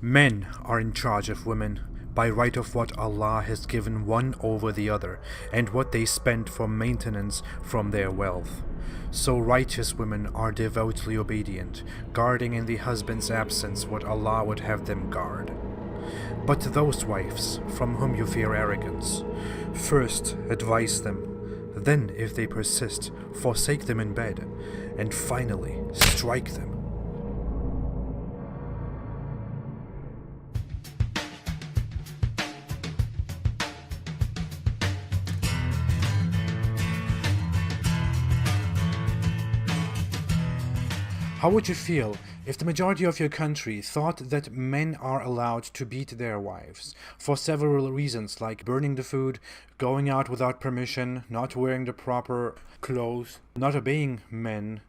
Men are in charge of women by right of what Allah has given one over the other and what they spend for maintenance from their wealth. So righteous women are devoutly obedient, guarding in the husband's absence what Allah would have them guard. But those wives from whom you fear arrogance, first advise them, then if they persist, forsake them in bed, and finally strike them. How would you feel if the majority of your country thought that men are allowed to beat their wives for several reasons, like burning the food, going out without permission, not wearing the proper clothes, not obeying men,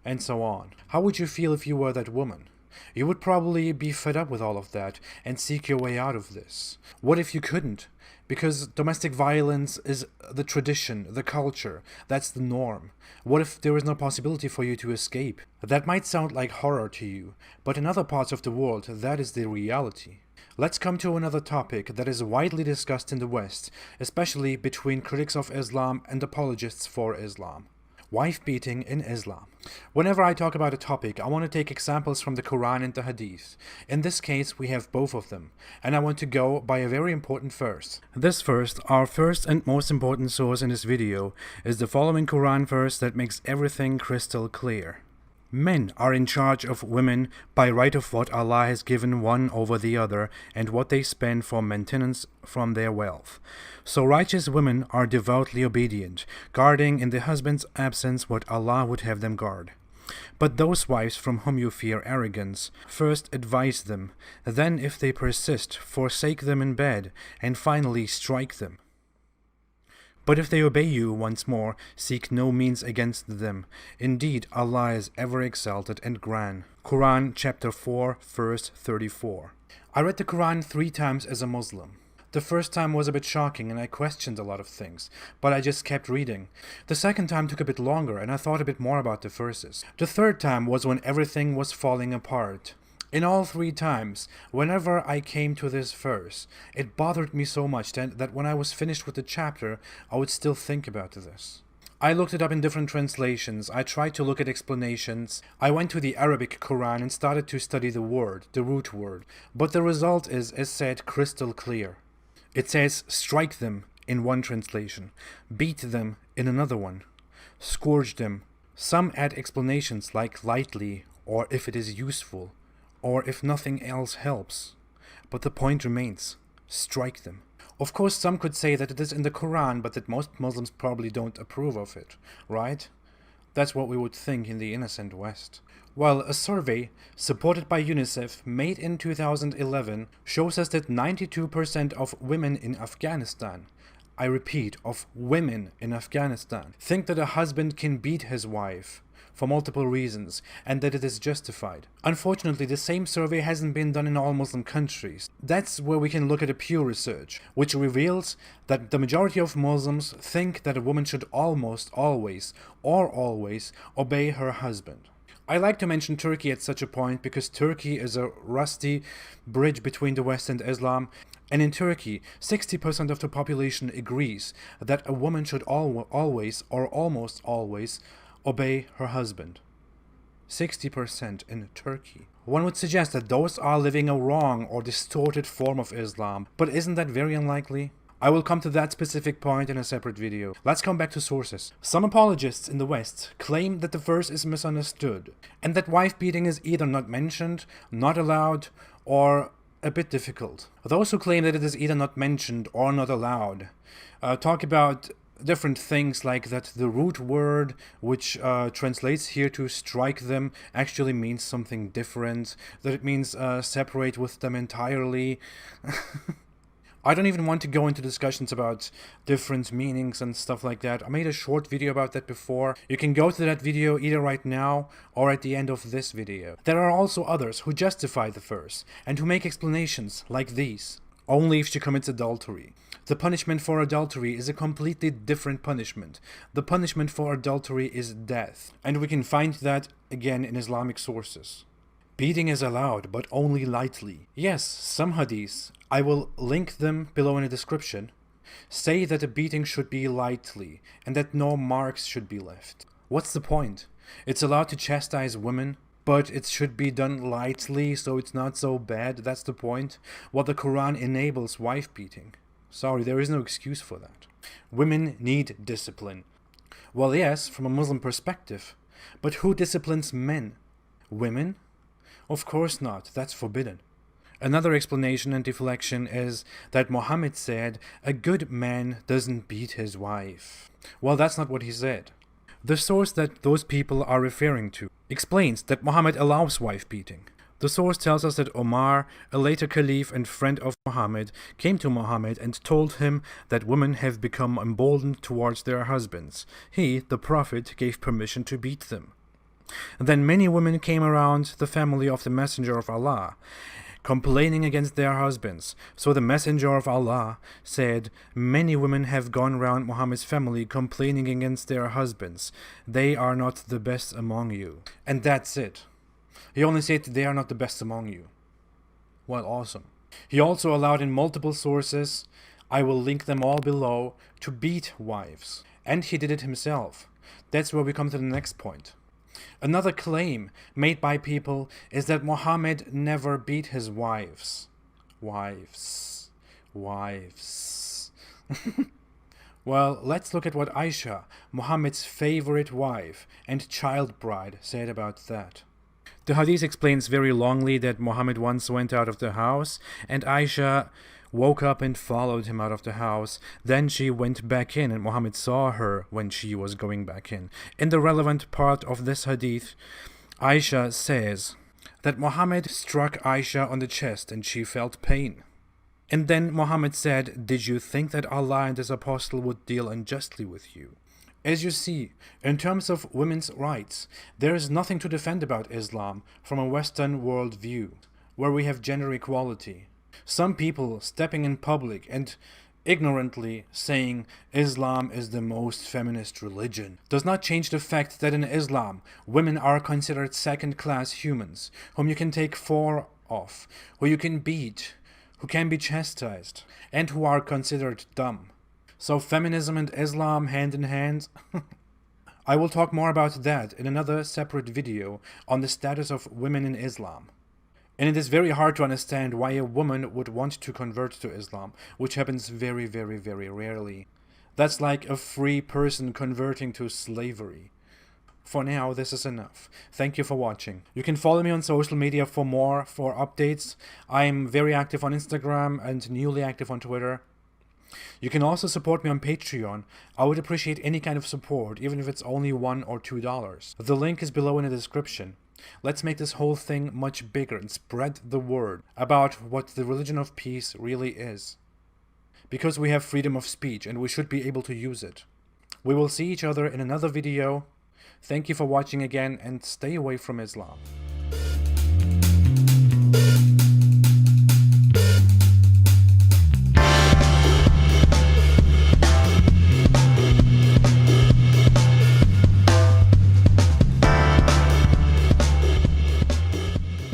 and so on? How would you feel if you were that woman? You would probably be fed up with all of that and seek your way out of this. What if you couldn't? Because domestic violence is the tradition, the culture, that's the norm. What if there is no possibility for you to escape? That might sound like horror to you, but in other parts of the world, that is the reality. Let's come to another topic that is widely discussed in the West, especially between critics of Islam and apologists for Islam. Wife beating in Islam. Whenever I talk about a topic, I want to take examples from the Quran and the Hadith. In this case, we have both of them, and I want to go by a very important verse. This verse, our first and most important source in this video, is the following Quran verse that makes everything crystal clear. Men are in charge of women by right of what Allah has given one over the other and what they spend for maintenance from their wealth. So righteous women are devoutly obedient, guarding in the husband's absence what Allah would have them guard. But those wives from whom you fear arrogance, first advise them, then if they persist, forsake them in bed, and finally strike them. But if they obey you once more, seek no means against them. Indeed, Allah is ever exalted and grand. Quran chapter 4, verse 34. I read the Quran 3 times as a Muslim. The first time was a bit shocking and I questioned a lot of things, but I just kept reading. The second time took a bit longer and I thought a bit more about the verses. The third time was when everything was falling apart. In all 3 times, whenever I came to this verse, it bothered me so much that when I was finished with the chapter, I would still think about this. I looked it up in different translations, I tried to look at explanations, I went to the Arabic Quran and started to study the word, the root word, but the result is, as said, crystal clear. It says, strike them in one translation, beat them in another one, scourge them. Some add explanations like lightly, or if it is useful, or if nothing else helps. But the point remains, strike them. Of course, some could say that it is in the Quran, but that most Muslims probably don't approve of it, right? That's what we would think in the innocent West. Well, a survey, supported by UNICEF, made in 2011, shows us that 92% of women in Afghanistan, I repeat, of women in Afghanistan, think that a husband can beat his wife for multiple reasons, and that it is justified. Unfortunately, the same survey hasn't been done in all Muslim countries. That's where we can look at a Pew research, which reveals that the majority of Muslims think that a woman should almost always, or always, obey her husband. I like to mention Turkey at such a point because Turkey is a rusty bridge between the West and Islam, and in Turkey, 60% of the population agrees that a woman should always, or almost always, obey her husband. 60% in Turkey. One would suggest that those are living a wrong or distorted form of Islam, but isn't that very unlikely? I will come to that specific point in a separate video. Let's come back to sources. Some apologists in the West claim that the verse is misunderstood, and that wife beating is either not mentioned, not allowed, or a bit difficult. Those who claim that it is either not mentioned or not allowed talk about different things, like that the root word, which translates here to strike them, actually means something different, that it means separate with them entirely. I don't even want to go into discussions about different meanings and stuff like that. I made a short video about that before. You can go to that video either right now or at the end of this video. There are also others who justify the verse and who make explanations like these. Only if she commits adultery. The punishment for adultery is a completely different punishment. The punishment for adultery is death. And we can find that again in Islamic sources. Beating is allowed, but only lightly. Yes, some hadiths, I will link them below in the description, say that a beating should be lightly, and that no marks should be left. What's the point? It's allowed to chastise women, but it should be done lightly so it's not so bad, that's the point? Well, the Quran enables wife beating. Sorry, there is no excuse for that. Women need discipline. Well, yes, from a Muslim perspective, but who disciplines men? Women? Of course not, that's forbidden. Another explanation and deflection is that Muhammad said, a good man doesn't beat his wife. Well, that's not what he said. The source that those people are referring to explains that Muhammad allows wife beating. The source tells us that Omar, a later caliph and friend of Muhammad, came to Muhammad and told him that women have become emboldened towards their husbands. He, the Prophet, gave permission to beat them. Then many women came around the family of the Messenger of Allah, complaining against their husbands. So the Messenger of Allah said, many women have gone round Muhammad's family complaining against their husbands. They are not the best among you. And that's it. He only said they are not the best among you. Well, awesome. He also allowed in multiple sources, I will link them all below, to beat wives. And he did it himself. That's where we come to the next point. Another claim made by people is that Muhammad never beat his wives. Wives. Well, let's look at what Aisha, Muhammad's favorite wife and child bride, said about that. The hadith explains very longly that Muhammad once went out of the house and Aisha woke up and followed him out of the house. Then she went back in and Muhammad saw her when she was going back in. In the relevant part of this hadith, Aisha says that Muhammad struck Aisha on the chest and she felt pain. And then Muhammad said, did you think that Allah and His Apostle would deal unjustly with you? As you see, in terms of women's rights, there is nothing to defend about Islam from a Western world view, where we have gender equality. Some people stepping in public and ignorantly saying Islam is the most feminist religion does not change the fact that in Islam, women are considered second-class humans, whom you can take four of, who you can beat, who can be chastised, and who are considered dumb. So feminism and Islam hand in hand? I will talk more about that in another separate video on the status of women in Islam. And it is very hard to understand why a woman would want to convert to Islam, which happens very, very, very rarely. That's like a free person converting to slavery. For now, this is enough. Thank you for watching. You can follow me on social media for updates. I am very active on Instagram and newly active on Twitter. You can also support me on Patreon. I would appreciate any kind of support, even if it's only $1 or $2. The link is below in the description. Let's make this whole thing much bigger and spread the word about what the religion of peace really is. Because we have freedom of speech and we should be able to use it. We will see each other in another video. Thank you for watching again and stay away from Islam.